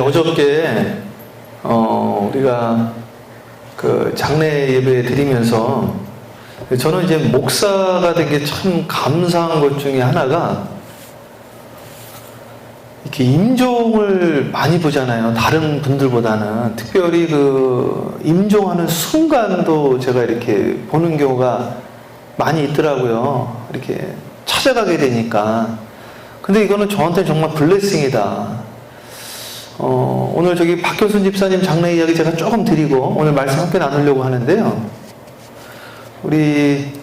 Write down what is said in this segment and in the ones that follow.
어저께 우리가 그 장례 예배 드리면서 저는 이제 목사가 된 게 참 감사한 것 중에 하나가 이렇게 임종을 많이 보잖아요. 다른 분들보다는 특별히 그 임종하는 순간도 제가 이렇게 보는 경우가 많이 있더라고요. 이렇게 찾아가게 되니까. 근데 이거는 저한테 정말 블레싱이다. 오늘 저기 박효순 집사님 장례 이야기 제가 조금 드리고 오늘 말씀 함께 나누려고 하는데요. 우리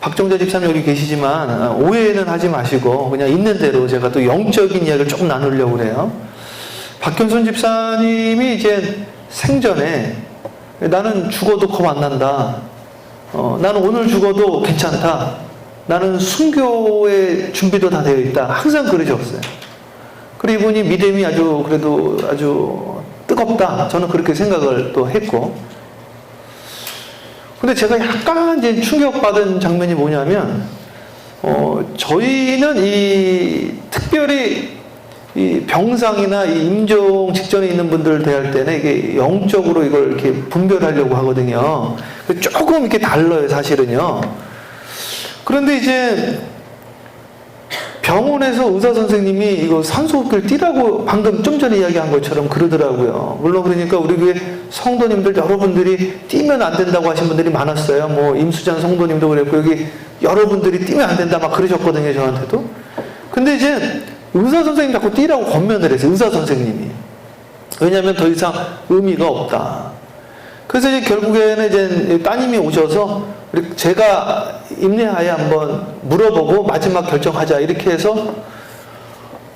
박정자 집사님 여기 계시지만 오해는 하지 마시고 그냥 있는 대로 제가 또 영적인 이야기를 조금 나누려고 그래요. 박효순 집사님이 이제 생전에 나는 죽어도 겁 안 난다. 나는 오늘 죽어도 괜찮다. 나는 순교의 준비도 다 되어 있다. 항상 그러셨어요. 그리고 이분이 믿음이 그래도 아주 뜨겁다. 저는 그렇게 생각을 또 했고. 근데 제가 약간 이제 충격받은 장면이 뭐냐면, 저희는 특별히 이 병상이나 이 임종 직전에 있는 분들을 대할 때는 이게 영적으로 이걸 이렇게 분별하려고 하거든요. 조금 이렇게 달라요, 사실은요. 그런데 이제 병원에서 의사 선생님이 이거 산소호흡기를 띄라고 방금 좀 전에 이야기한 것처럼 그러더라고요. 물론 그러니까 우리 교회 성도님들 여러분들이 뛰면 안 된다고 하신 분들이 많았어요. 뭐 임수장 성도님도 그랬고 여기 여러분들이 뛰면 안 된다 막 그러셨거든요, 저한테도. 근데 이제 의사 선생님 자꾸 뛰라고 권면을 했어요. 의사 선생님이. 왜냐하면 더 이상 의미가 없다. 그래서 이제 결국에는 이제 따님이 오셔서 제가 임례하에 한번 물어보고 마지막 결정하자 이렇게 해서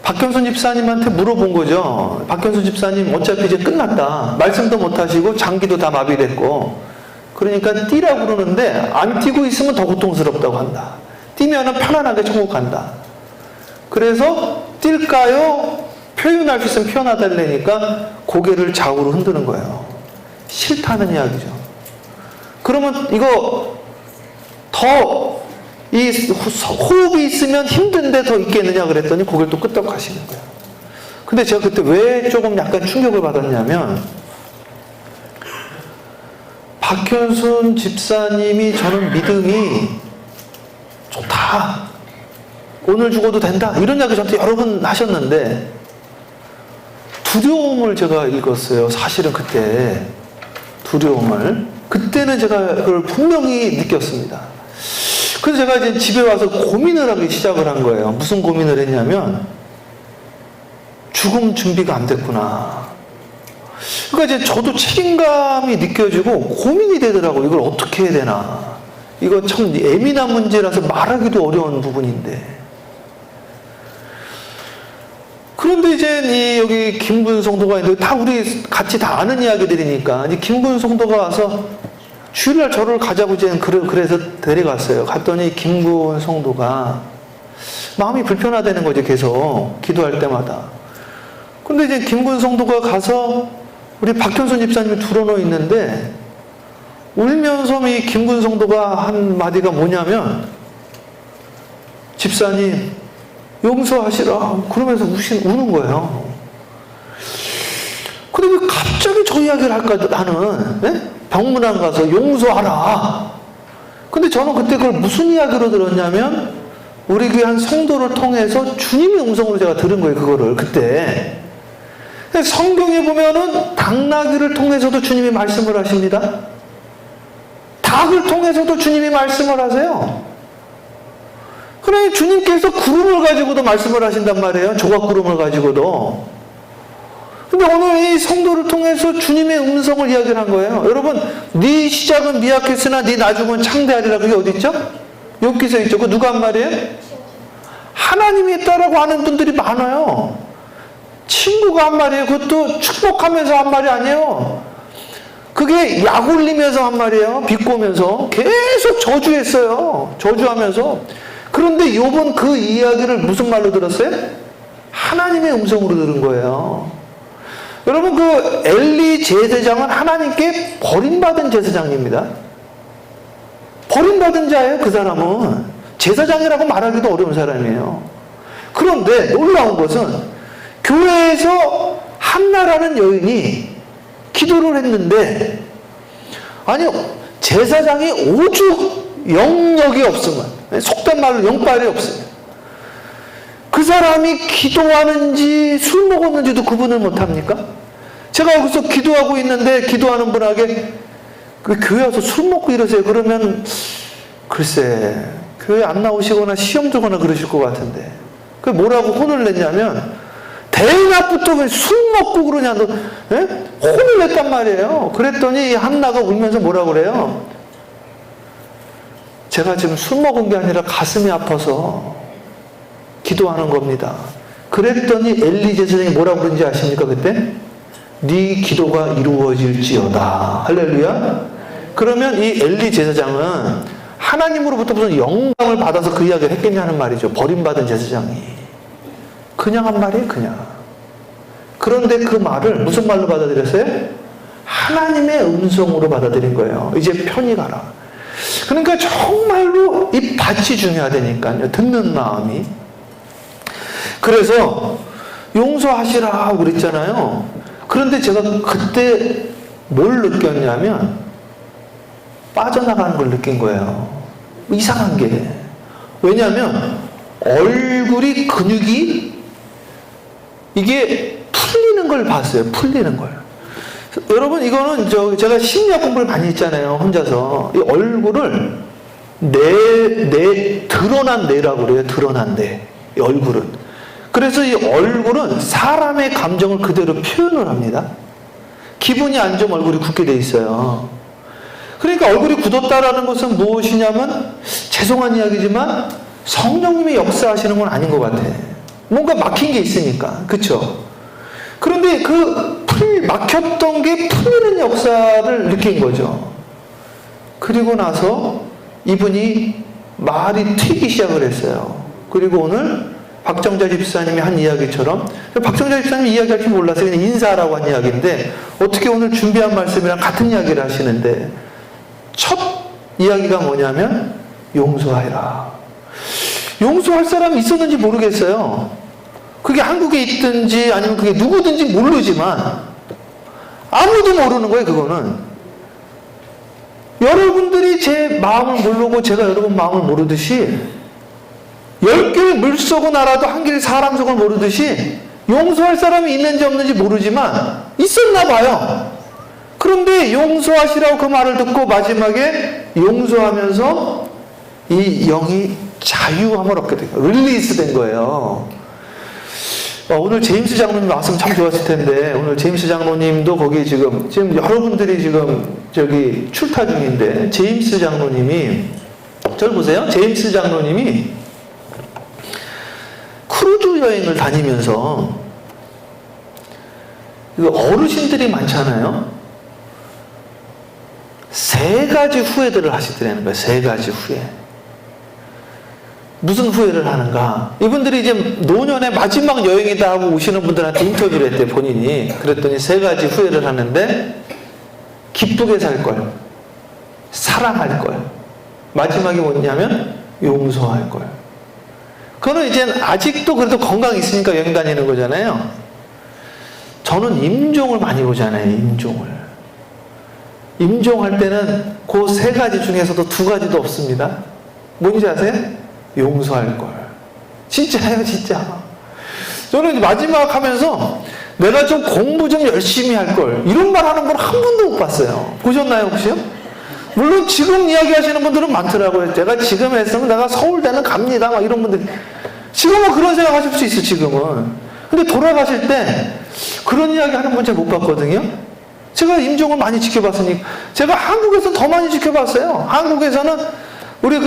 박경순 집사님한테 물어본 거죠. 박경순 집사님 어차피 이제 끝났다. 말씀도 못하시고 장기도 다 마비됐고 그러니까 뛰라고 그러는데 안 뛰고 있으면 더 고통스럽다고 한다. 뛰면은 편안하게 천국 간다. 그래서 뛸까요? 표현할 수 있으면 표현하달라니까 고개를 좌우로 흔드는 거예요. 싫다는 이야기죠. 그러면 이거 더 이 호흡이 있으면 힘든데 더 있겠느냐 그랬더니 고개를 또 끄덕 하시는 거예요. 근데 제가 그때 왜 조금 약간 충격을 받았냐면 박현순 집사님이 저는 믿음이 좋다. 오늘 죽어도 된다. 이런 이야기 저한테 여러 번 하셨는데 두려움을 제가 읽었어요. 사실은 그때 두려움을. 그때는 제가 그걸 분명히 느꼈습니다. 그래서 제가 이제 집에 와서 고민을 하기 시작을 한 거예요. 무슨 고민을 했냐면 죽음 준비가 안 됐구나. 그러니까 이제 저도 책임감이 느껴지고 고민이 되더라고요. 이걸 어떻게 해야 되나. 이거 참 예민한 문제라서 말하기도 어려운 부분인데. 그런데 이제 여기 김군 성도가 있는데 다 우리 같이 다 아는 이야기들이니까 이제 김군 성도가 와서 주일날 저를 가자고 이제 그래서 데려갔어요. 갔더니 김군 성도가 마음이 불편하다는 거죠. 계속 기도할 때마다. 근데 이제 김군 성도가 가서 우리 박현순 집사님이 들어놓여 있는데 울면서 이 김군 성도가 한 마디가 뭐냐면 집사님 용서하시라 그러면서 우는 거예요. 근데 왜 갑자기 저 이야기를 할까 나는 네? 병문안 가서 용서하라. 근데 저는 그때 그걸 무슨 이야기로 들었냐면 우리 교회 한 성도를 통해서 주님의 음성으로 제가 들은 거예요. 그거를 그때 성경에 보면은 당나귀를 통해서도 주님이 말씀을 하십니다. 닭을 통해서도 주님이 말씀을 하세요. 그러니 주님께서 구름을 가지고도 말씀을 하신단 말이에요. 조각구름을 가지고도. 근데 오늘 이 성도를 통해서 주님의 음성을 이야기를 한 거예요. 여러분, 네 시작은 미약했으나 네 나중은 창대하리라. 그게 어디 있죠? 욥기서에 있죠. 그 누가 한 말이에요? 하나님이 있다라고 하는 분들이 많아요. 친구가 한 말이에요. 그것도 축복하면서 한 말이 아니에요. 그게 약 올리면서 한 말이에요. 비꼬면서 계속 저주했어요. 저주하면서. 그런데 욥은 그 이야기를 무슨 말로 들었어요? 하나님의 음성으로 들은 거예요. 여러분 그 엘리 제사장은 하나님께 버림받은 제사장입니다. 버림받은 자예요. 그 사람은 제사장이라고 말하기도 어려운 사람이에요. 그런데 놀라운 것은 교회에서 한나라는 여인이 기도를 했는데, 아니요, 제사장이 오죽 영역이 없으면, 속된 말로 영빨이 없으면, 그 사람이 기도하는지 술 먹었는지도 구분을 못합니까? 제가 여기서 기도하고 있는데 기도하는 분에게 그 교회 와서 술 먹고 이러세요. 그러면 글쎄 교회 안 나오시거나 시험 주거나 그러실 것 같은데, 그 뭐라고 혼을 냈냐면, 대낮부터 왜 술 먹고 그러냐, 너, 예? 혼을 냈단 말이에요. 그랬더니 한나가 울면서 뭐라고 그래요? 제가 지금 술 먹은 게 아니라 가슴이 아파서 기도하는 겁니다. 그랬더니 엘리 제사장이 뭐라고 그런지 아십니까 그때? 네 기도가 이루어질지어다. 할렐루야. 그러면 이 엘리 제사장은 하나님으로부터 무슨 영감을 받아서 그 이야기를 했겠냐는 말이죠. 버림받은 제사장이. 그냥 한 말이에요, 그냥. 그런데 그 말을 무슨 말로 받아들였어요? 하나님의 음성으로 받아들인 거예요. 이제 편히 가라. 그러니까 정말로 이 밭이 중요하다니까요. 듣는 마음이. 그래서 용서하시라고 그랬잖아요. 그런데 제가 그때 뭘 느꼈냐면 빠져나가는 걸 느낀 거예요. 이상한 게. 왜냐하면 얼굴이 근육이 이게 풀리는 걸 봤어요. 풀리는 걸. 여러분 이거는 제가 심리학 공부를 많이 했잖아요. 혼자서. 이 얼굴을 드러난 뇌라고 그래요. 드러난 뇌. 이 얼굴은. 그래서 이 얼굴은 사람의 감정을 그대로 표현을 합니다. 기분이 안 좋으면 얼굴이 굳게 돼 있어요. 그러니까 얼굴이 굳었다라는 것은 무엇이냐면, 죄송한 이야기지만 성령님이 역사하시는 건 아닌 것 같아. 뭔가 막힌 게 있으니까. 그쵸? 그런데 그 막혔던 게 풀리는 역사를 느낀 거죠. 그리고 나서 이분이 말이 튀기 시작을 했어요. 그리고 오늘 박정자 집사님이 한 이야기처럼, 박정자 집사님이 이야기할 줄 몰라서 그냥 인사하라고 한 이야기인데, 어떻게 오늘 준비한 말씀이랑 같은 이야기를 하시는데, 첫 이야기가 뭐냐면 용서하라. 용서할 사람이 있었는지 모르겠어요. 그게 한국에 있든지 아니면 그게 누구든지 모르지만 아무도 모르는 거예요. 그거는 여러분들이 제 마음을 모르고 제가 여러분 마음을 모르듯이, 10개의 물속은 알아도 한 개의 사람 속을 모르듯이 용서할 사람이 있는지 없는지 모르지만 있었나 봐요. 그런데 용서하시라고 그 말을 듣고 마지막에 용서하면서 이 영이 자유함을 얻게 된 거예요. 릴리스 된 거예요. 오늘 제임스 장로님 왔으면 참 좋았을 텐데, 오늘 제임스 장로님도 거기 지금 여러분들이 지금 저기 출타 중인데, 제임스 장로님이, 저를 보세요. 제임스 장로님이 크루즈 여행을 다니면서, 어르신들이 많잖아요. 3가지 후회들을 하시더라는 거예요. 3가지 후회. 무슨 후회를 하는가? 이분들이 이제 노년의 마지막 여행이다 하고 오시는 분들한테 인터뷰를 했대요, 본인이. 그랬더니 3가지 후회를 하는데, 기쁘게 살 걸, 사랑할 걸, 마지막에 뭐냐면 용서할 걸. 그거는 이제 아직도 그래도 건강이 있으니까 여행 다니는 거잖아요. 저는 임종을 많이 보잖아요. 임종할 때는 그 3가지 중에서도 2가지도 없습니다. 뭔지 아세요? 용서할 걸. 진짜예요, 진짜. 저는 마지막 하면서 내가 좀 공부 좀 열심히 할 걸, 이런 말 하는 분 한 번도 못 봤어요. 보셨나요, 혹시요? 물론 지금 이야기하시는 분들은 많더라고요. 제가 지금 했으면 내가 서울대는 갑니다, 막 이런 분들이. 지금은 그런 생각 하실 수 있어, 지금은. 근데 돌아가실 때 그런 이야기 하는 분 잘 못 봤거든요. 제가 임종을 많이 지켜봤으니까. 제가 한국에서 더 많이 지켜봤어요. 한국에서는 우리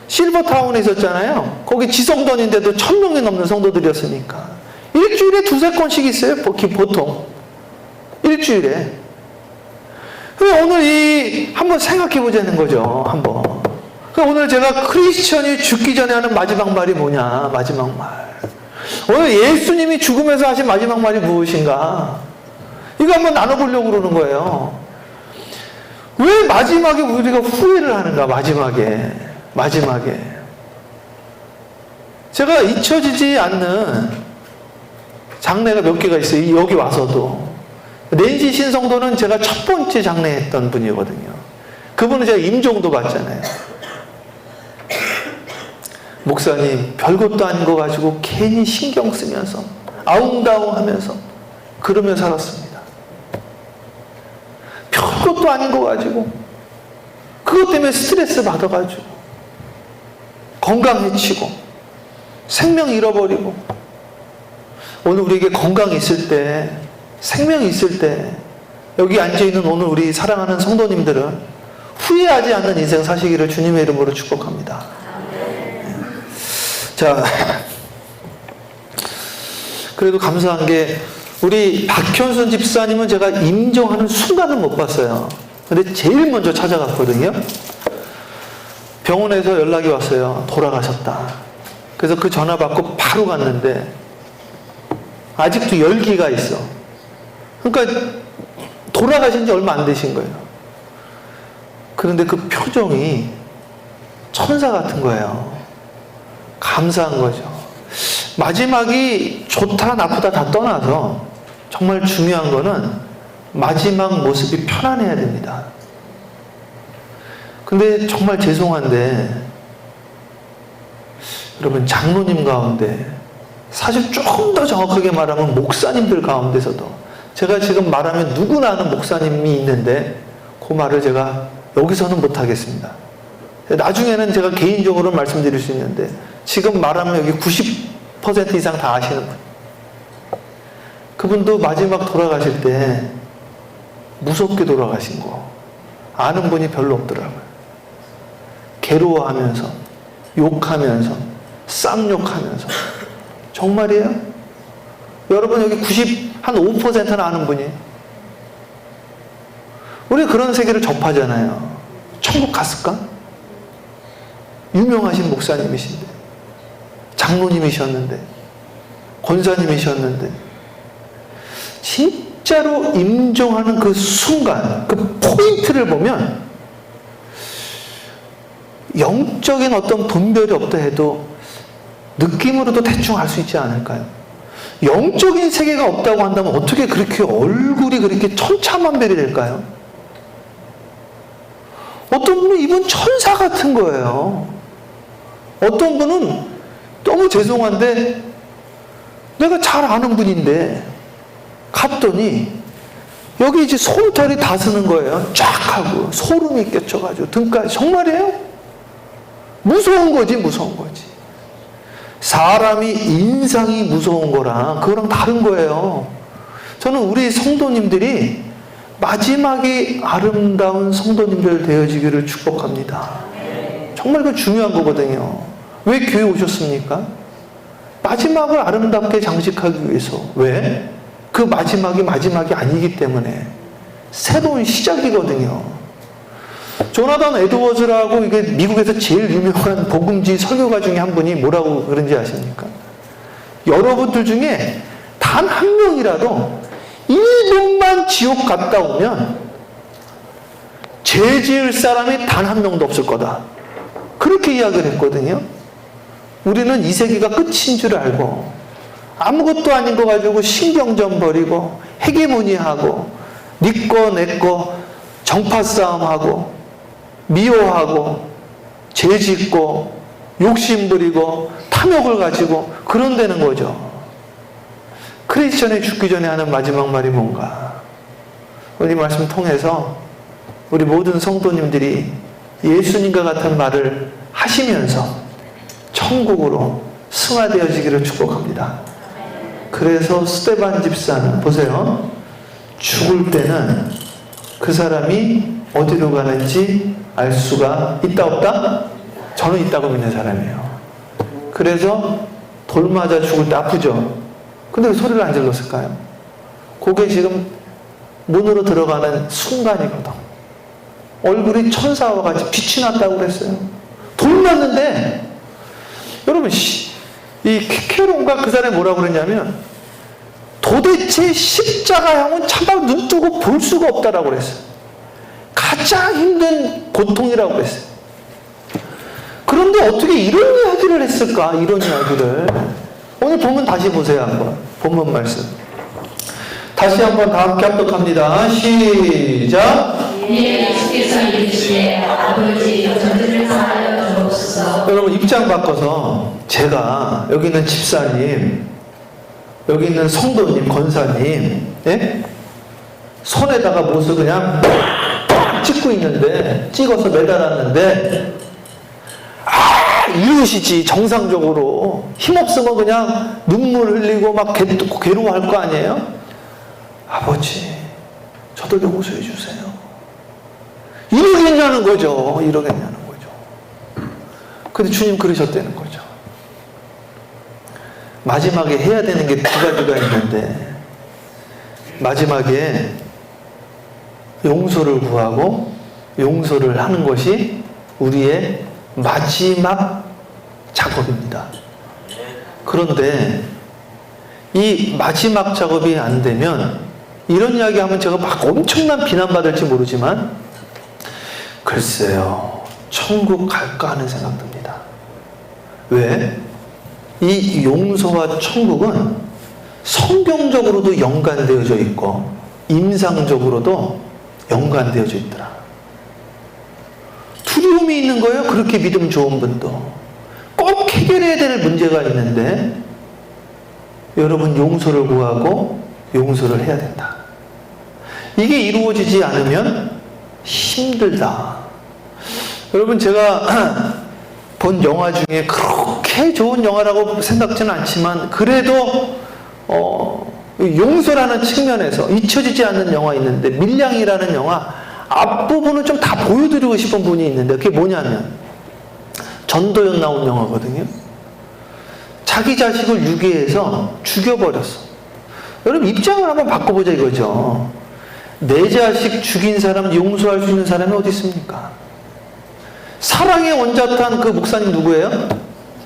실버타운에 있었잖아요. 거기 지성전인데도 1000명이 넘는 성도들이었으니까. 일주일에 2-3건씩 있어요, 보통. 일주일에. 오늘 한번 생각해 보자는 거죠, 한번. 오늘 제가 크리스천이 죽기 전에 하는 마지막 말이 뭐냐, 마지막 말. 오늘 예수님이 죽으면서 하신 마지막 말이 무엇인가? 이거 한번 나눠보려고 그러는 거예요. 왜 마지막에 우리가 후회를 하는가, 마지막에. 제가 잊혀지지 않는 장례가 몇 개가 있어요. 여기 와서도. 낸시 신성도는 제가 첫 번째 장례했던 분이거든요. 그분은 제가 임종도 봤잖아요. 목사님, 별것도 아닌 거 가지고 괜히 신경 쓰면서 아웅다웅 하면서 그러며 살았습니다. 별것도 아닌 거 가지고 그것 때문에 스트레스 받아가지고 건강 해치고 생명 잃어버리고. 오늘 우리에게 건강이 있을 때, 생명이 있을 때 여기 앉아있는 오늘 우리 사랑하는 성도님들은 후회하지 않는 인생 사시기를 주님의 이름으로 축복합니다. 자, 그래도 감사한 게 우리 박현순 집사님은 제가 임종하는 순간은 못 봤어요. 근데 제일 먼저 찾아갔거든요. 병원에서 연락이 왔어요. 돌아가셨다. 그래서 그 전화 받고 바로 갔는데 아직도 열기가 있어. 그러니까 돌아가신 지 얼마 안 되신 거예요. 그런데 그 표정이 천사 같은 거예요. 감사한 거죠. 마지막이 좋다 나쁘다 다 떠나서 정말 중요한 거는 마지막 모습이 편안해야 됩니다. 근데 정말 죄송한데 여러분, 장로님 가운데, 사실 조금 더 정확하게 말하면 목사님들 가운데서도, 제가 지금 말하면 누구나 아는 목사님이 있는데 그 말을 제가 여기서는 못하겠습니다. 나중에는 제가 개인적으로 말씀드릴 수 있는데 지금 말하면 여기 90% 이상 다 아시는 분. 그분도 마지막 돌아가실 때 무섭게 돌아가신 거 아는 분이 별로 없더라고요. 괴로워하면서, 욕하면서, 쌍욕하면서. 정말이에요? 여러분 여기 95%는 아는 분이에요. 우리 그런 세계를 접하잖아요. 천국 갔을까? 유명하신 목사님이신데, 장로님이셨는데, 권사님이셨는데, 진짜로 임종하는 그 순간, 그 포인트를 보면 영적인 어떤 분별이 없다 해도 느낌으로도 대충 알 수 있지 않을까요? 영적인 세계가 없다고 한다면 어떻게 그렇게 얼굴이 그렇게 천차만별이 될까요? 어떤 분은 이분 천사 같은 거예요. 어떤 분은 너무 죄송한데 내가 잘 아는 분인데 갔더니 여기 이제 솜털이 다 서는 거예요. 쫙 하고 소름이 끼쳐가지고 등까지. 정말이에요? 무서운 거지, 무서운 거지. 사람이 인상이 무서운 거랑 그거랑 다른 거예요. 저는 우리 성도님들이 마지막이 아름다운 성도님들 되어지기를 축복합니다. 정말 그 중요한 거거든요. 왜 교회 오셨습니까? 마지막을 아름답게 장식하기 위해서. 왜? 그 마지막이 아니기 때문에 새로운 시작이거든요. 조나단 에드워즈라고 이게 미국에서 제일 유명한 복음지 설교가 중에 한 분이 뭐라고 그런지 아십니까? 여러분들 중에 단 한 명이라도 1분만 지옥 갔다 오면 죄 지을 사람이 단 한 명도 없을 거다. 그렇게 이야기를 했거든요. 우리는 이 세계가 끝인 줄 알고 아무것도 아닌 거 가지고 신경전 버리고 헤게모니하고 네 거 내 거 정파 싸움하고 미워하고 죄짓고 욕심부리고 탐욕을 가지고 그런 데는 거죠. 크리스천이 죽기 전에 하는 마지막 말이 뭔가? 오늘 이 말씀 통해서 우리 모든 성도님들이 예수님과 같은 말을 하시면서 천국으로 승화되어지기를 축복합니다. 그래서 스데반 집사는 보세요. 죽을 때는 그 사람이 어디로 가는지 알 수가 있다 없다? 저는 있다고 믿는 사람이에요. 그래서 돌 맞아 죽을 때 아프죠? 근데 왜 소리를 안 질렀을까요? 그게 지금 문으로 들어가는 순간이거든. 얼굴이 천사와 같이 빛이 났다고 그랬어요. 돌 맞는데 여러분 이 키케론가 그 사람이 뭐라고 그랬냐면 도대체 십자가형은 참아 눈 뜨고 볼 수가 없다라고 그랬어요. 가장 힘든 고통이라고 그랬어요. 그런데 어떻게 이런 이야기를 했을까? 이런 이야기를 오늘 보면 다시 보세요 한번. 본문 말씀. 다시 한번 다 함께 합독합니다. 시작. 예수께서 이르시되 아버지 저들을 사하여 주옵소서. 여러분 입장 바꿔서 제가 여기 있는 집사님, 여기 있는 성도님, 권사님, 예? 손에다가 못을 그냥 찍고 있는데, 찍어서 매달았는데, 이러시지 정상적으로 힘없으면 그냥 눈물 흘리고 막 괴로워할 거 아니에요? 아버지 저도 용서해 주세요. 이러겠냐는 거죠. 이러겠냐는 거죠. 근데 주님 그러셨다는 거죠. 마지막에 해야 되는 게 두 가지가 있는데, 마지막에 용서를 구하고 용서를 하는 것이 우리의 마지막 작업입니다. 그런데 이 마지막 작업이 안 되면, 이런 이야기 하면 제가 막 엄청난 비난받을지 모르지만, 글쎄요, 천국 갈까 하는 생각 듭니다. 왜? 이 용서와 천국은 성경적으로도 연관되어져 있고 임상적으로도 연관되어져 있더라. 두려움이 있는 거예요. 그렇게 믿음 좋은 분도. 꼭 해결해야 될 문제가 있는데, 여러분 용서를 구하고 용서를 해야 된다. 이게 이루어지지 않으면 힘들다. 여러분 제가 본 영화 중에 그렇게 좋은 영화라고 생각지는 않지만, 그래도 용서라는 측면에서 잊혀지지 않는 영화 있는데, 밀양이라는 영화 앞부분을 좀 다 보여드리고 싶은 분이 있는데, 그게 뭐냐면 전도연 나온 영화거든요. 자기 자식을 유괴해서 죽여버렸어. 여러분 입장을 한번 바꿔보자 이거죠. 내 자식 죽인 사람 용서할 수 있는 사람이 어디 있습니까? 사랑의 원자탄 그 목사님 누구예요?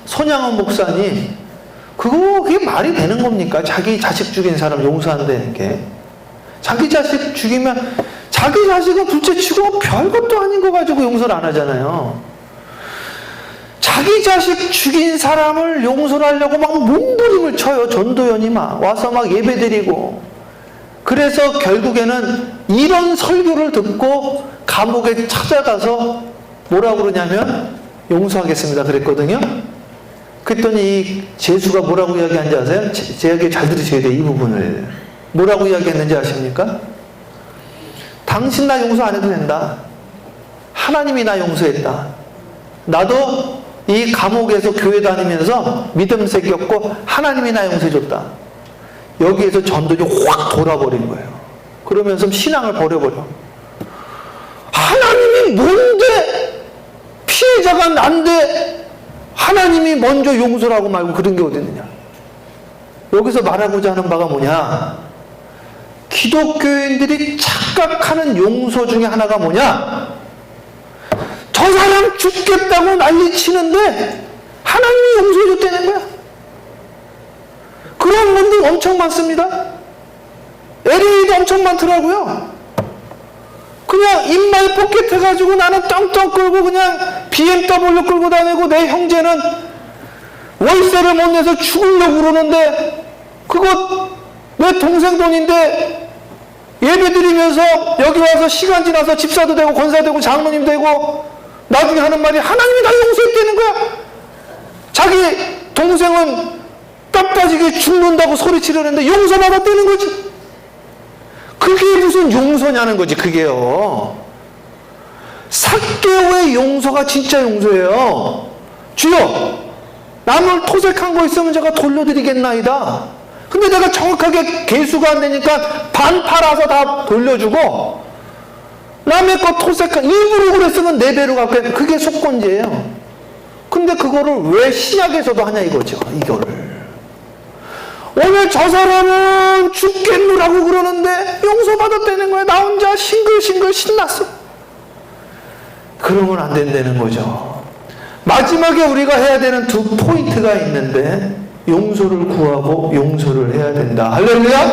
손양원 목사님. 그게 말이 되는 겁니까? 자기 자식 죽인 사람 용서한다는 게. 자기 자식 죽이면, 자기 자식은 둘째 치고 별것도 아닌 거 가지고 용서를 안 하잖아요. 자기 자식 죽인 사람을 용서를 하려고 막 몸부림을 쳐요. 전도연이 막 와서 막 예배드리고. 그래서 결국에는 이런 설교를 듣고 감옥에 찾아가서 뭐라고 그러냐면 용서하겠습니다 그랬거든요. 그랬더니 이 제수가 뭐라고 이야기한지 아세요? 제 이야기 잘 들으셔야 돼요. 이 부분을. 뭐라고 이야기했는지 아십니까? 당신 나 용서 안 해도 된다. 하나님이 나 용서했다. 나도 이 감옥에서 교회 다니면서 믿음 새겼고 하나님이 나 용서해줬다. 여기에서 전도지 확 돌아버린 거예요. 그러면서 신앙을 버려버려. 하나님이 뭔데 피해자가 난데 하나님이 먼저 용서를 하고 말고 그런 게 어디 있느냐. 여기서 말하고자 하는 바가 뭐냐, 기독교인들이 착각하는 용서 중에 하나가 뭐냐, 저 사람 죽겠다고 난리치는데 하나님이 용서해줬다는 거야. 그런 분들 엄청 많습니다. LA도 엄청 많더라고요. 그냥 입만 포켓해가지고 나는 떵떵 끌고 그냥 BMW 끌고 다니고, 내 형제는 월세를 못 내서 죽으려고 그러는데 그거 내 동생 돈인데 예배 드리면서 여기 와서 시간 지나서 집사도 되고 권사 되고 장로님 되고 나중에 하는 말이 하나님이 다 용서했다는 거야. 자기 동생은 땀 빠지게 죽는다고 소리치려는데 용서받았다는 거지. 그게 무슨 용서냐는 거지. 그게요, 삭개오의 용서가 진짜 용서예요. 주여 남을 토색한 거 있으면 제가 돌려드리겠나이다. 근데 내가 정확하게 계수가 안 되니까 반 팔아서 다 돌려주고, 남의 거 토색한 일부러 그랬으면 4배로 갚게. 그게 속건제예요. 근데 그거를 왜 신약에서도 하냐 이거죠. 이거를 오늘 저 사람은 죽겠노라고 그러는데 용서받았다는 거야. 나 혼자 싱글싱글 신났어. 그러면 안 된다는 거죠. 마지막에 우리가 해야 되는 두 포인트가 있는데, 용서를 구하고 용서를 해야 된다. 할렐루야.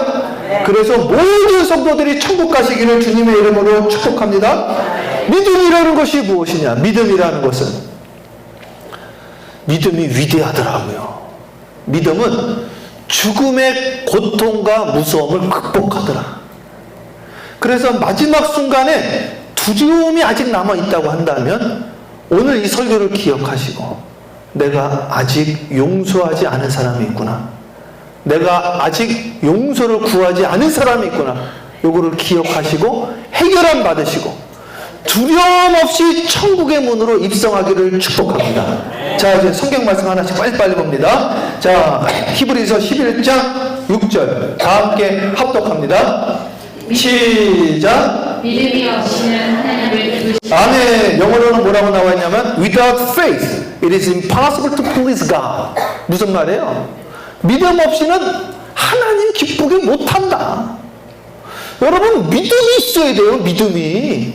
네. 그래서 모든 성도들이 천국 가시기를 주님의 이름으로 축복합니다. 네. 믿음이라는 것이 무엇이냐? 믿음이라는 것은, 믿음이 위대하더라고요. 믿음은 죽음의 고통과 무서움을 극복하더라. 그래서 마지막 순간에 두려움이 아직 남아있다고 한다면 오늘 이 설교를 기억하시고 내가 아직 용서하지 않은 사람이 있구나. 내가 아직 용서를 구하지 않은 사람이 있구나. 요거를 기억하시고 해결함 받으시고 두려움 없이 천국의 문으로 입성하기를 축복합니다. 자, 이제 성경 말씀 하나씩 빨리빨리 봅니다. 자, 히브리서 11장 6절 다 함께 합독합니다. 시작. 믿음이 없이는 하나님을 안에 영어로는 뭐라고 나와 있냐면 without faith it is impossible to please God. 무슨 말이에요? 믿음 없이는 하나님 기쁘게 못한다. 여러분 믿음이 있어야 돼요. 믿음이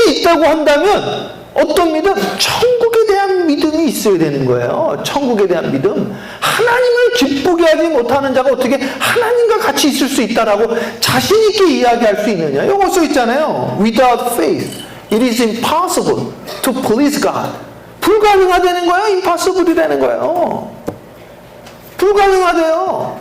있다고 한다면 어떤 믿음? 천국에 대한 믿음이 있어야 되는 거예요. 천국에 대한 믿음. 하나님을 기쁘게 하지 못하는 자가 어떻게 하나님과 같이 있을 수 있다라고 자신 있게 이야기할 수 있느냐. 이거 써 있잖아요. Without faith, it is impossible to please God. 불가능하다는 거예요. impossible이라는 거예요. 불가능하대요.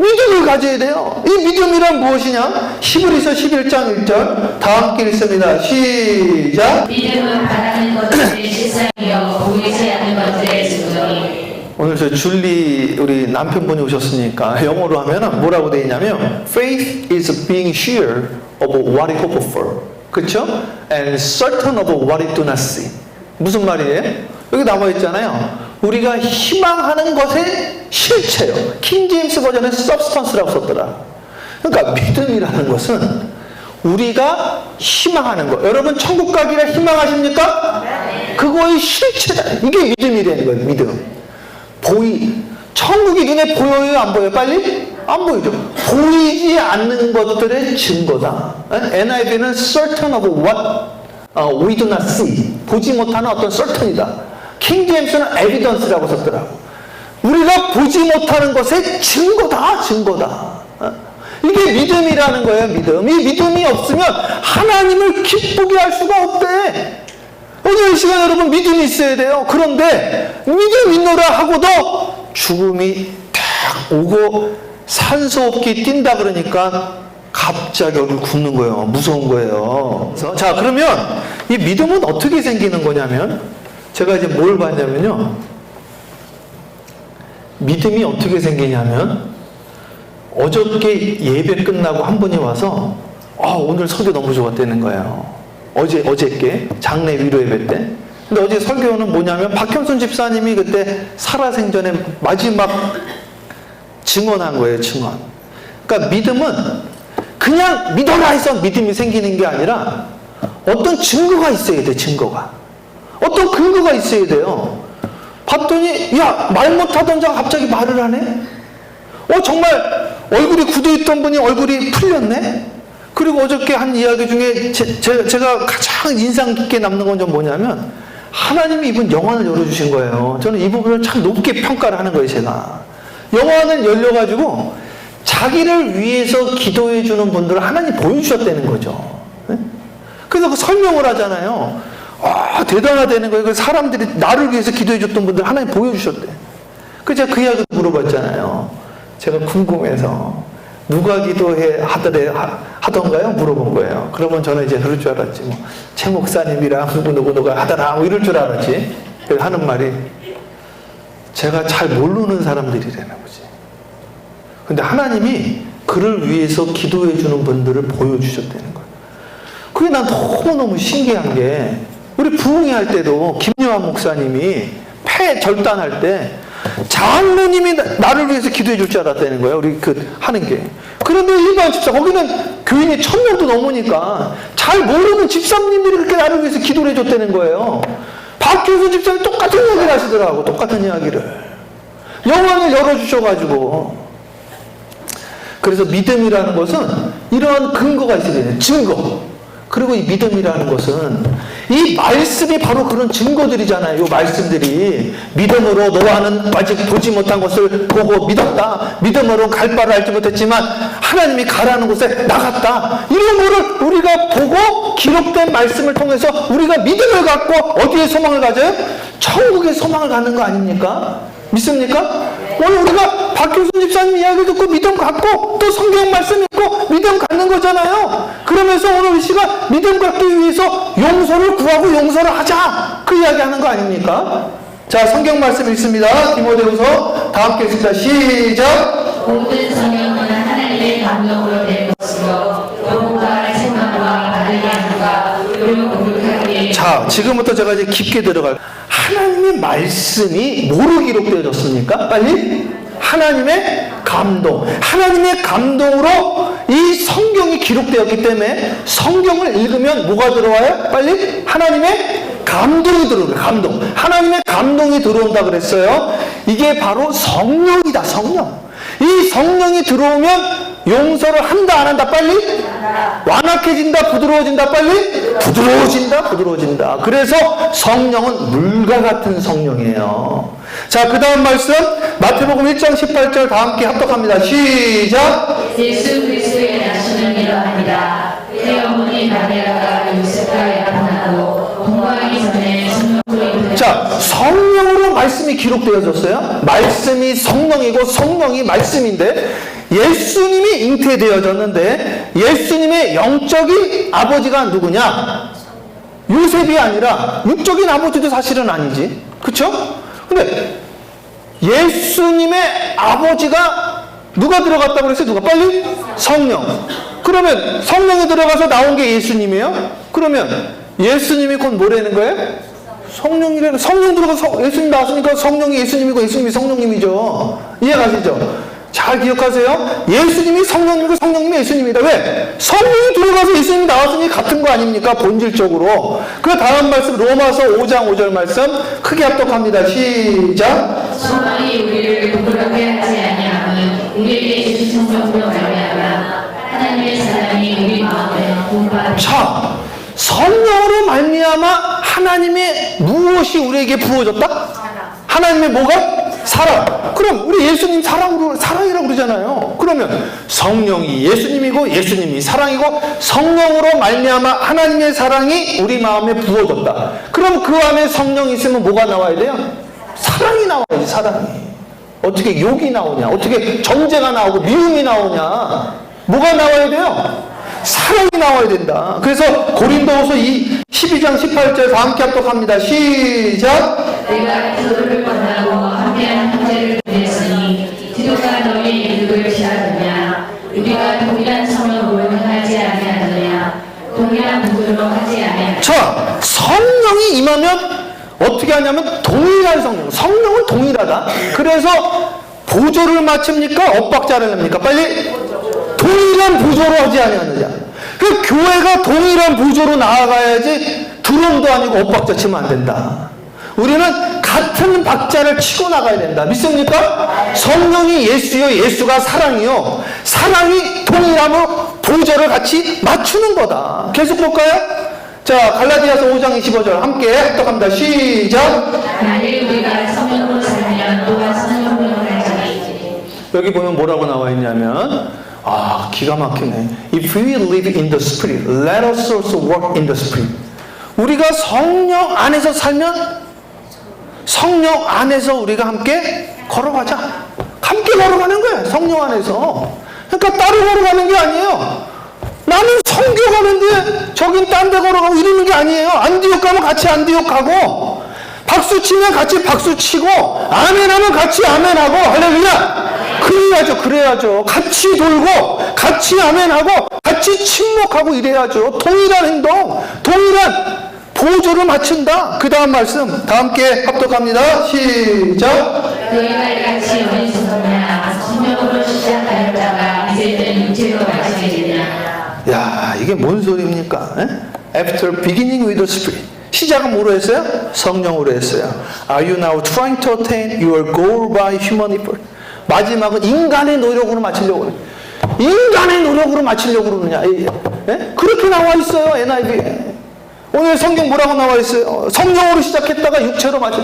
믿음을 가져야 돼요. 이 믿음이란 무엇이냐? 히브리서 11장 1절 다 함께 읽습니다. 시작. 믿음은 바라는 것들의 실상이요 보이지 않는 것들의 증거니. 오늘 저 줄리 우리 남편분이 오셨으니까 영어로 하면 뭐라고 되어 있냐면 Faith is being sure of what you hope for. 그렇죠? And certain of what you do not see. 무슨 말이에요? 여기 나와 있잖아요. 우리가 희망하는 것의 실체요. 킹제임스 버전은 substance라고 썼더라. 그러니까 믿음이라는 것은 우리가 희망하는 것. 여러분 천국 가기를 희망하십니까? 그거의 실체다. 이게 믿음이라는 거예요. 믿음. 천국이 눈에 보여요? 안 보여요? 빨리? 안 보이죠. 보이지 않는 것들의 증거다. NIV는 certain of what we do not see. 보지 못하는 어떤 certain이다. 킹제임스는 evidence라고 썼더라고. 우리가 보지 못하는 것의 증거다. 이게 믿음이라는 거예요. 믿음. 이 믿음이 없으면 하나님을 기쁘게 할 수가 없대. 오늘 이 시간 여러분 믿음이 있어야 돼요. 그런데 믿음 있노라 하고도 죽음이 딱 오고 산소호흡기 뛴다 그러니까 갑자기 얼굴 굽는 거예요. 무서운 거예요. 자, 그러면 이 믿음은 어떻게 생기는 거냐면 제가 이제 뭘 봤냐면요. 믿음이 어떻게 생기냐면 어저께 예배 끝나고 한 분이 와서 오늘 설교 너무 좋았다는 거예요. 어저께 장례 위로 예배 때. 근데 어제 설교는 뭐냐면 박형순 집사님이 그때 살아생전에 마지막 증언한 거예요. 증언. 그러니까 믿음은 그냥 믿어라 해서 믿음이 생기는 게 아니라 어떤 증거가 있어야 돼. 증거가. 어떤 근거가 있어야 돼요. 봤더니 말 못하던 자가 갑자기 말을 하네. 정말 얼굴이 굳어있던 분이 얼굴이 풀렸네. 그리고 어저께 한 이야기 중에 제가 가장 인상 깊게 남는 건 좀 뭐냐면 하나님이 이분 영안을 열어주신 거예요. 저는 이 부분을 참 높게 평가를 하는 거예요. 제가 영안을 열려가지고 자기를 위해서 기도해 주는 분들을 하나님 보여주셨다는 거죠. 그래서 그 설명을 하잖아요. 대단하다는 거예요. 사람들이 나를 위해서 기도해 줬던 분들 하나님 보여주셨대. 그래서 제가 그 이야기 물어봤잖아요. 제가 궁금해서 누가 기도해 하던가요? 물어본 거예요. 그러면 저는 이제 그럴 줄 알았지. 최 목사님이랑 누구누구가 하더라. 이럴 줄 알았지. 그래서 하는 말이 제가 잘 모르는 사람들이라는 거지. 근데 하나님이 그를 위해서 기도해 주는 분들을 보여주셨다는 거예요. 그게 난 너무너무 신기한 게 우리 부흥회 할 때도 김요한 목사님이 폐 절단할 때 장로님이 나를 위해서 기도해 줄 줄 알았다는 거예요. 우리 하는 게. 그런데 일반 집사, 거기는 교인이 1000명도 넘으니까 잘 모르는 집사님들이 그렇게 나를 위해서 기도를 해줬다는 거예요. 박효수 집사님 똑같은 이야기를 하시더라고. 똑같은 이야기를. 영안을 열어주셔가지고. 그래서 믿음이라는 것은 이러한 근거가 있어야 돼요. 증거. 그리고 이 믿음이라는 것은 이 말씀이 바로 그런 증거들이잖아요. 이 말씀들이 믿음으로 노아는 아직 보지 못한 것을 보고 믿었다. 믿음으로 갈 바를 알지 못했지만 하나님이 가라는 곳에 나갔다. 이런 거를 우리가 보고 기록된 말씀을 통해서 우리가 믿음을 갖고 어디에 소망을 가져요? 천국에 소망을 갖는 거 아닙니까? 믿습니까? 오늘 우리가 박효순 집사님 이야기 듣고 믿음 갖고 또 성경 말씀 읽고 믿음 갖는 거잖아요. 그러면서 오늘 이 시간 믿음 갖기 위해서 용서를 구하고 용서를 하자. 그 이야기 하는 거 아닙니까? 자, 성경 말씀 읽습니다. 디모데후서 다 함께 읽습니다. 시작. 모든 성령은 하나님의 감동으로 된 것으로 누군가 생각과 다르게 함과 그리고 공격하기에 자, 지금부터 제가 이제 깊게 들어갈 하나님의 말씀이 뭐로 기록되어졌습니까? 빨리 하나님의 감동, 하나님의 감동으로 이 성경이 기록되었기 때문에 성경을 읽으면 뭐가 들어와요? 빨리 하나님의 감동이 들어오는 거예요. 감동. 하나님의 감동이 들어온다 그랬어요. 이게 바로 성령이다. 성령. 이 성령이 들어오면 용서를 한다 안 한다? 빨리 완악해진다 부드러워진다? 빨리 부드러워진다. 그래서 성령은 물과 같은 성령이에요. 자, 그 다음 말씀 마태복음 1장 18절 다 함께 합독합니다. 시작. 예수 그리스도의 나시는 이러합니다. 그 어머니 마리아가 요셉과 약혼하고 동거하기 전에 성령으로 자, 성령으로 말씀이 기록되어졌어요. 말씀이 성령이고 성령이 말씀인데 예수님이 잉태되어졌는데 예수님의 영적인 아버지가 누구냐? 요셉이 아니라 육적인 아버지도 사실은 아니지. 그쵸? 근데 예수님의 아버지가 누가 들어갔다고 그랬어요? 누가? 빨리? 성령. 그러면 성령이 들어가서 나온 게 예수님이에요? 그러면 예수님이 곧 뭐라는 거예요? 성령이라는, 성령 들어가서 예수님 나왔으니까 성령이 예수님이고 예수님이 성령님이죠. 이해가시죠? 잘 기억하세요. 예수님이 성령님이고 성령님이 예수님이다. 왜? 성령이 들어가서 예수님이 나왔으니 같은 거 아닙니까? 본질적으로. 그 다음 말씀 로마서 5장 5절 말씀 크게 합독합니다. 시작. 소망이 우리를 부끄럽게 하지 아니하면 우리에게 주신 성령으로 말미암아 하나님의 사랑이 우리 마음에 분발하며 자, 성령으로 말미암아 하나님의 무엇이 우리에게 부어졌다? 하나님의 뭐가? 사랑. 그럼 우리 예수님 사랑이라고 그러잖아요. 그러면 성령이 예수님이고 예수님이 사랑이고 성령으로 말미암아 하나님의 사랑이 우리 마음에 부어졌다. 그럼 그 안에 성령이 있으면 뭐가 나와야 돼요? 사랑이 나와야지. 사랑이. 어떻게 욕이 나오냐? 어떻게 전쟁가 나오고 미움이 나오냐? 뭐가 나와야 돼요? 사랑이 나와야 된다. 그래서 고린도후서 12장 18절 다 함께 합독합니다. 시작. 내가 기도를 만나고 함께한 형제를 보냈으니 기도가 너희 일을 피하느냐 우리가 동일한 성령으로 행하지 아니하느냐 동일한 분으로 하지 아니하느냐. 자, 성령이 임하면 어떻게 하냐면 동일한 성령. 성령은 동일하다. 그래서 보조를 맞춥니까? 엇박자를 냅니까? 빨리 동일한 보조로 하지 아니하느냐. 그 교회가 동일한 보조로 나아가야지 드럼도 아니고 엇박자 치면 안 된다. 우리는 같은 박자를 치고 나가야 된다. 믿습니까? 성령이 예수요, 예수가 사랑이요. 사랑이 동일함으로 보조를 같이 맞추는 거다. 계속 볼까요? 자, 갈라디아서 5장 25절 함께 합독합니다. 시작. 만일 우리가 성령으로 살면 또한 성령으로 살자니. 여기 보면 뭐라고 나와 있냐면 기가 막히네. If we live in the Spirit, let us also walk in the Spirit. 우리가 성령 안에서 살면 성령 안에서 우리가 함께 걸어가자. 함께 걸어가는 거야. 성령 안에서. 그러니까 따로 걸어가는 게 아니에요. 나는 성교 가는데 저긴 딴 데 걸어가고 이러는 게 아니에요. 안디옥 가면 같이 안디옥 가고 박수 치면 같이 박수 치고 아멘 하면 같이 아멘 하고 할렐루야. 그래야죠. 같이 돌고 같이 아멘하고 같이 침묵하고 이래야죠. 동일한 행동, 동일한 보조를 맞춘다. 그 다음 말씀 다 함께 합독합니다. 시작. 너희가 같이 어리석으냐 성령으로 시작하였다가 이제는 육체로 마치게 되냐. 야, 이게 뭔 소리입니까? After beginning with the Spirit. 시작은 뭐로 했어요? 성령으로 했어요. Are you now trying to attain your goal by human effort? 마지막은 인간의 노력으로 마치려고 그래요. 인간의 노력으로 마치려고 그러느냐. 그렇게 나와 있어요. NIV에. 오늘 성경 뭐라고 나와 있어요? 성령으로 시작했다가 육체로 마치.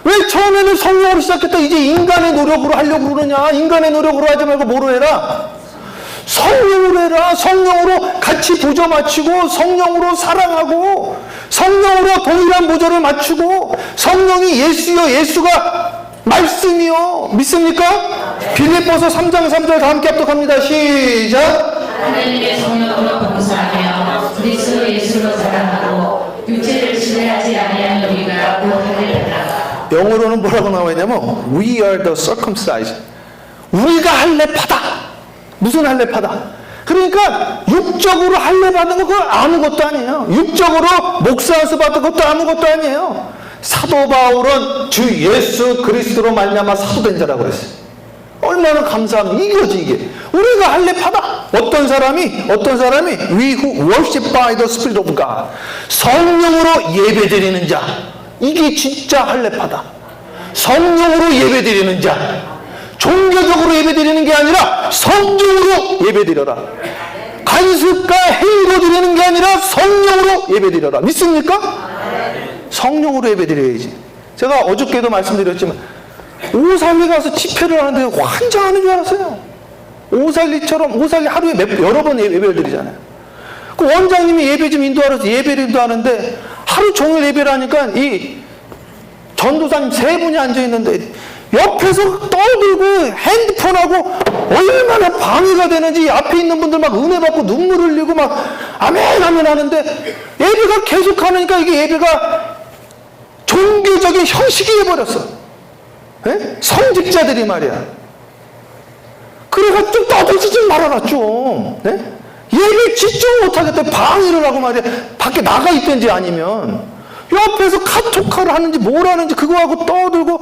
왜 처음에는 성령으로 시작했다 이제 인간의 노력으로 하려고 그러냐. 인간의 노력으로 하지 말고 뭐로 해라? 성령으로 해라. 성령으로 같이 보조 맞추고 성령으로 사랑하고 성령으로 동일한 보조를 맞추고 성령이 예수요 예수가 말씀이요. 믿습니까? 빌립보서 3장 3절 다 함께 합독합니다. 시작. 하나님의 성령으로 봉사하며 그리스도 예수로 자랑하고 육체를 신뢰하지 아니하는 우리가 곧 할례받아. 영어로는 뭐라고 나와 있냐면 We are the circumcised. 우리가 할례받아. 무슨 할례받아? 그러니까 육적으로 할례받은 거 그건 아무것도 아니에요. 육적으로 목사수 받은 것도 아무것도 아니에요. 사도 바울은 주 예수 그리스도로 말미암아 사도된 자라고 했어요. 얼마나 감사합니까? 이거지 이게. 우리가 할례받아. 어떤 사람이 We who worship by the Spirit of God. 성령으로 예배드리는 자. 이게 진짜 할례받아. 성령으로 예배드리는 자. 종교적으로 예배드리는 게 아니라 성령으로 예배드려라. 간습과 행위로 드리는 게 아니라 성령으로 예배드려라. 믿습니까? 성령으로 예배드려야지. 제가 어저께도 말씀드렸지만 오살리 가서 집회를 하는데 환장하는 줄 알았어요. 오살리 하루에 여러 번 예배를 드리잖아요. 그 원장님이 예배 좀 인도하라서 예배를 인도하는데 하루 종일 예배를 하니까 이 전도사님 3분이 앉아있는데 옆에서 떠들고 핸드폰하고 얼마나 방해가 되는지 앞에 있는 분들 막 은혜 받고 눈물 흘리고 막 아멘 아멘 하는데 예배가 계속 하니까 이게 예배가 종교적인 형식이 돼버렸어. 예? 성직자들이 말이야. 그래가 좀 떠들지 좀 말아라 좀. 네? 예배 집중 못하겠다 방해를 하고 말이야. 밖에 나가 있든지 아니면 옆에서 카톡을 하는지 뭘 하는지 그거하고 떠들고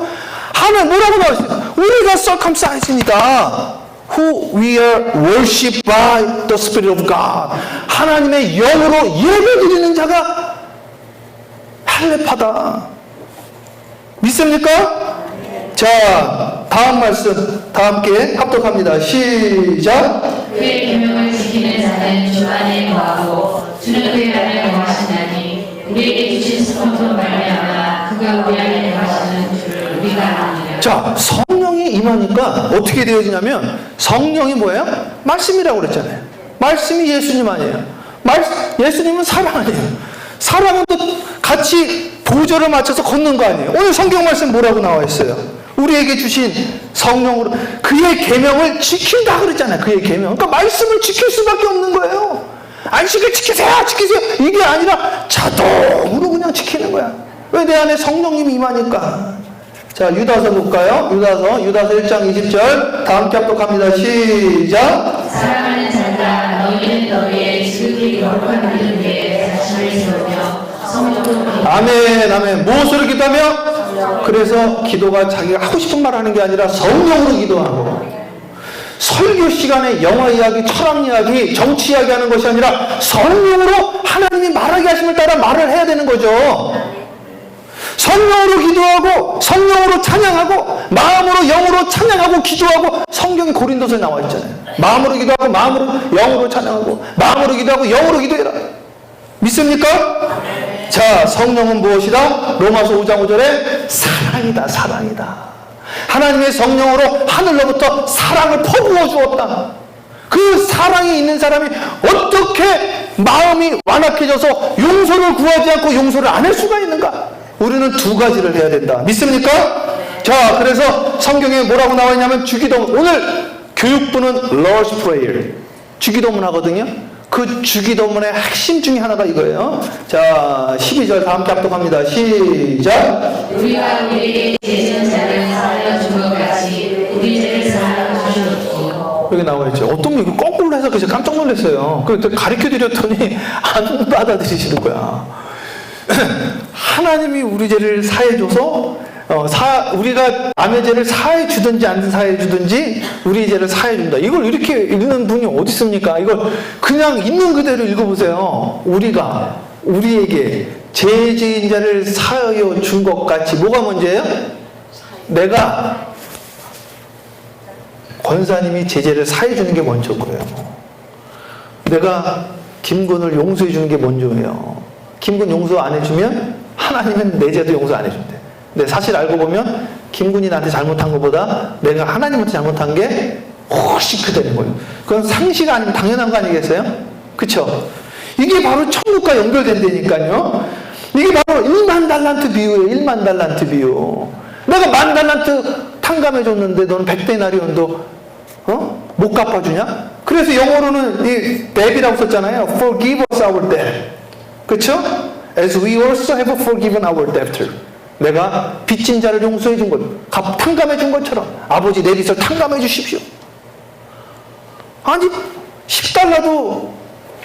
하는 뭐라고 나와있어요. 우리가 circumcised이다. Who we are worshipped by the Spirit of God. 하나님의 영으로 예배드리는 자가 할례받아. 믿습니까? 자, 다음 말씀 다 함께 합독합니다. 시작. 그의 계명을 지키는 자는 주 안에 거하고 주는 그의 안에 거하시나니 우리에게 주신 성령으로 말미암아 그가 우리 안에 거하시는 줄을 우리가 아느니라. 자, 성령이 임하니까 어떻게 되어지냐면 성령이 뭐예요? 말씀이라고 그랬잖아요. 말씀이 예수님 아니에요. 예수님은 사랑 아니에요. 사랑은 또 같이 보조를 맞춰서 걷는 거 아니에요. 오늘 성경 말씀 뭐라고 나와 있어요? 우리에게 주신 성령으로 그의 계명을 지킨다 그랬잖아요. 그의 계명. 그러니까 말씀을 지킬 수밖에 없는 거예요. 안식을 지키세요. 이게 아니라 자동으로 그냥 지키는 거야. 왜? 내 안에 성령님이 임하니까. 자, 유다서 볼까요? 유다서 1장 20절 다 함께 합독합니다. 시작. 사랑하는 자들아 너희는 너희의 지극히 거룩한 믿음 위에 자신을 세우며 성령으로 아멘. 무엇으로 기도하며? 그래서 기도가 자기가 하고 싶은 말 하는 게 아니라 성령으로 기도하고 설교 시간에 영화 이야기, 철학 이야기, 정치 이야기 하는 것이 아니라 성령으로 하나님이 말하게 하심을 따라 말을 해야 되는 거죠. 성령으로 기도하고 성령으로 찬양하고 마음으로 영으로 찬양하고 기도하고 성경이 고린도서에 나와 있잖아요. 마음으로 기도하고 마음으로 영으로 찬양하고 마음으로 기도하고 영으로 기도해라. 믿습니까? 자, 성령은 무엇이다? 로마서 5장 5절에 사랑이다. 하나님의 성령으로 하늘로부터 사랑을 퍼부어 주었다. 그 사랑이 있는 사람이 어떻게 마음이 완악해져서 용서를 구하지 않고 용서를 안 할 수가 있는가? 우리는 두 가지를 해야 된다. 믿습니까? 자, 그래서 성경에 뭐라고 나와 있냐면 주기도문. 오늘 교육부는 Lord's Prayer. 주기도문 하거든요. 그 주기도문의 핵심 중에 하나가 이거예요. 자, 12절 다 함께 합독합니다. 시작. 우리가 우리에게 죄진 자를 사하여 준 것 같이 우리 죄를 사하여 주시옵소서. 여기 나와 있죠. 어떤 분이 거꾸로 해서 그래서 깜짝 놀랐어요. 그때 가르쳐 드렸더니 안 받아들이시는 거야. 하나님이 우리 죄를 사해줘서 우리가 남의 죄를 사해 주든지 안 사해 주든지 우리 죄를 사해 준다. 이걸 이렇게 읽는 분이 어디 있습니까? 이걸 그냥 있는 그대로 읽어보세요. 우리에게 죄지은 자를 사하여 준 것 같이 뭐가 문제예요? 내가 권사님이 제 죄를 사해 주는 게 먼저고요. 내가 김군을 용서해 주는 게 먼저예요. 김군 용서 안 해주면 하나님은 내 죄도 용서 안 해준대. 근데 사실 알고 보면 김군이 나한테 잘못한 것보다 내가 하나님한테 잘못한 게 훨씬 크다는 거예요. 그건 상식 아니면 당연한 거 아니겠어요? 그쵸? 이게 바로 천국과 연결된다니까요. 이게 바로 1만 달란트 비유예요. 1만 달란트 비유. 내가 10,000달란트 탕감해줬는데 너는 100데나리온도 못 갚아주냐? 그래서 영어로는 이 debt이라고 썼잖아요. Forgive us our debt. 그렇죠? As we also have forgiven our debtor. 내가 빚진 자를 용서해 준 것, 탕감해 준 것처럼 아버지 내 빚을 탕감해 주십시오. 아니 10달러도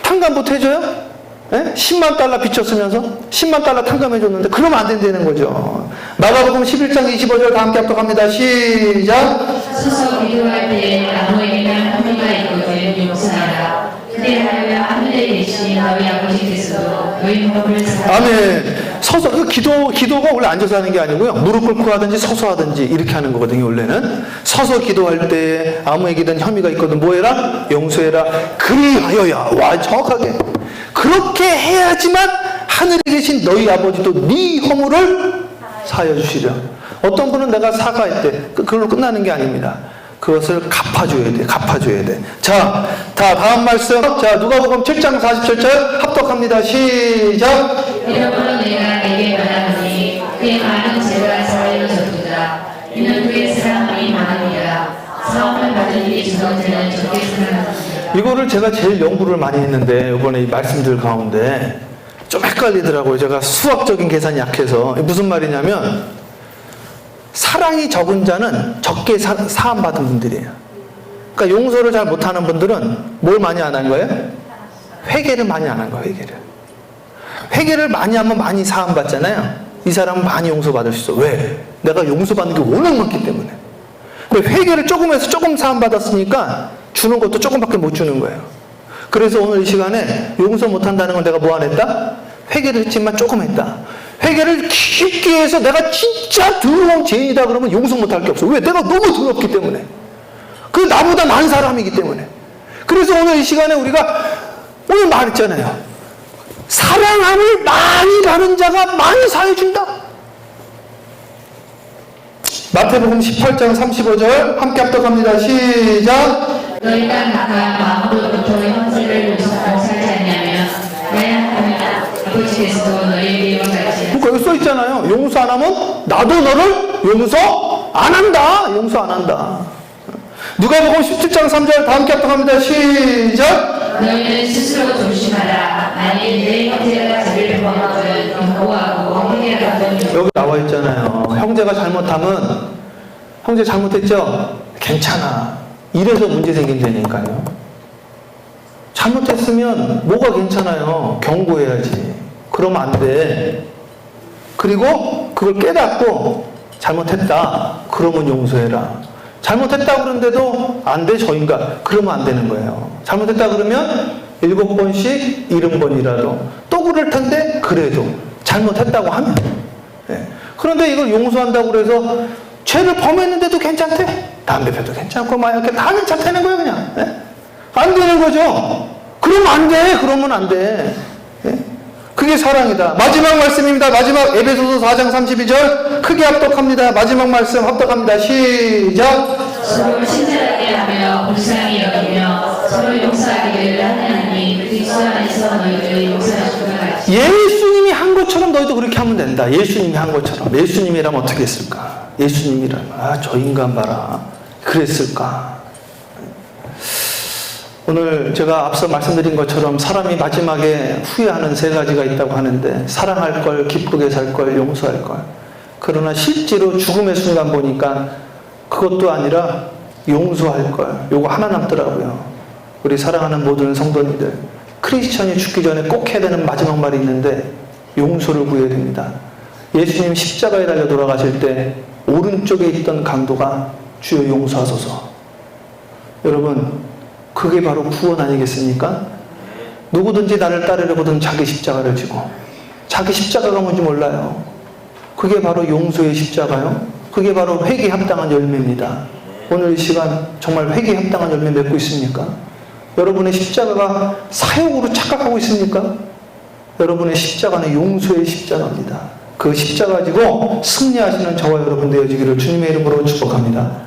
탕감 못 해줘요? 예? 10만 달러 빚졌으면서 10만 달러 탕감해 줬는데 그러면 안 된다는 거죠. 마가복음 11장 25절 다 함께 합독합니다. 시작. 스스로 기도할 때 아무에게나 혐의가 있거든 용서하라. 그리하여 하늘에 계신 너희 아버지께서도 너희 몸을 사랑하라. 아멘. 서서 기도가 원래 앉아서 하는 게 아니고요. 무릎 꿇고 하든지 서서 하든지 이렇게 하는 거거든요. 원래는 서서 기도할 때 아무에게든 혐의가 있거든 뭐해라? 용서해라. 그리하여야. 와 정확하게 그렇게 해야지만 하늘에 계신 너희 아버지도 네 허물을 사하여 주시려. 어떤 분은 내가 사과했대. 그걸로 끝나는 게 아닙니다. 그것을 갚아줘야 돼. 갚아줘야 돼. 자, 다음 말씀. 자, 누가복음 7장 47절 합독합니다. 시작. 이러므로 내가 내게 말하노니 그의 많은 죄가 사하여졌도다. 이는 그의 사랑이 많으니라. 사함을 받은 이의 주전자는 적게 사랑하느니라. 이거를 제가 제일 연구를 많이 했는데 이번에 이 말씀들 가운데 좀 헷갈리더라고요. 제가 수학적인 계산이 약해서. 무슨 말이냐면 사랑이 적은 자는 적게 사함받은 분들이에요. 그러니까 용서를 잘 못하는 분들은 뭘 많이 안 한 거예요? 회개를 많이 안 한 거예요. 회개를 많이 하면 많이 사함받잖아요. 이 사람은 많이 용서받을 수 있어. 왜? 내가 용서받는 게 워낙 많기 때문에. 근데 회개를 조금 해서 조금 사함받았으니까 주는 것도 조금밖에 못 주는 거예요. 그래서 오늘 이 시간에 용서 못한다는 건 내가 뭐 안 했다? 회개를 했지만 조금 했다. 회개를 깊게 해서 내가 진짜 더러운 죄인이다 그러면 용서 못할 게 없어. 왜? 내가 너무 더럽기 때문에. 그 나보다 나은 사람이기 때문에. 그래서 오늘 이 시간에 우리가 오늘 말했잖아요. 사랑함을 많이 받은 자가 많이 사해준다. 마태복음 18장 35절 함께 합독합니다. 시작. 너희가 각각 마음으로부터 형제를 용서하지 않냐면 내 하나님 아버지께서도 너희에게 이와 같이 그러니까 여기 써 있잖아요. 용서 안 하면 나도 너를 용서 안 한다. 용서 안 한다. 누가복음 17장 3절 다 함께 합독합니다. 시작. 너희는 스스로 조심하라. 만일 내 형제가 죄를 범하거든 경고하고 회개하거든. 여기 나와 있잖아요. 형제가 잘못하면 형제 잘못했죠? 괜찮아. 이래서 문제 생긴다니까요. 잘못했으면 뭐가 괜찮아요? 경고해야지. 그러면 안 돼. 그리고 그걸 깨닫고 잘못했다. 그러면 용서해라. 잘못했다 그러는데도 안 돼, 저 인간. 그러면 안 되는 거예요. 잘못했다 그러면 7번씩 70번이라도 또 그럴 텐데 그래도 잘못했다고 하면. 예. 그런데 이걸 용서한다고 그래서 죄를 범했는데도 괜찮대? 담배 펴도 괜찮고 마약해 다 괜찮다는 거예요 그냥. 예? 안 되는 거죠. 그러면 안 돼. 그러면 안 돼. 예? 그게 사랑이다. 마지막 말씀입니다. 마지막 에베소서 4장 32절 크게 합독합니다. 마지막 말씀 합독합니다. 시작. 서로 친절하게 하며 불쌍히 여기며 서로 용서하기를 하나님이 그리스도 안에서 너희를 용서하신 것 같이. 예수님이 한 것처럼 너희도 그렇게 하면 된다. 예수님이 한 것처럼. 예수님이라면 어떻게 했을까? 예수님이라면 저 인간 봐라. 그랬을까? 오늘 제가 앞서 말씀드린 것처럼 사람이 마지막에 후회하는 3가지가 있다고 하는데 사랑할 걸, 기쁘게 살 걸, 용서할 걸. 그러나 실제로 죽음의 순간 보니까 그것도 아니라 용서할 걸. 요거 하나 남더라고요. 우리 사랑하는 모든 성도님들. 크리스천이 죽기 전에 꼭 해야 되는 마지막 말이 있는데 용서를 구해야 됩니다. 예수님 십자가에 달려 돌아가실 때 오른쪽에 있던 강도가 주여 용서하소서. 여러분 그게 바로 구원 아니겠습니까? 누구든지 나를 따르려거든 자기 십자가를 지고. 자기 십자가가 뭔지 몰라요. 그게 바로 용서의 십자가요. 그게 바로 회개에 합당한 열매입니다. 오늘 이 시간 정말 회개에 합당한 열매 맺고 있습니까? 여러분의 십자가가 사욕으로 착각하고 있습니까? 여러분의 십자가는 용서의 십자가입니다. 그 십자가 가지고 승리하시는 저와 여러분 되어지기를 주님의 이름으로 축복합니다.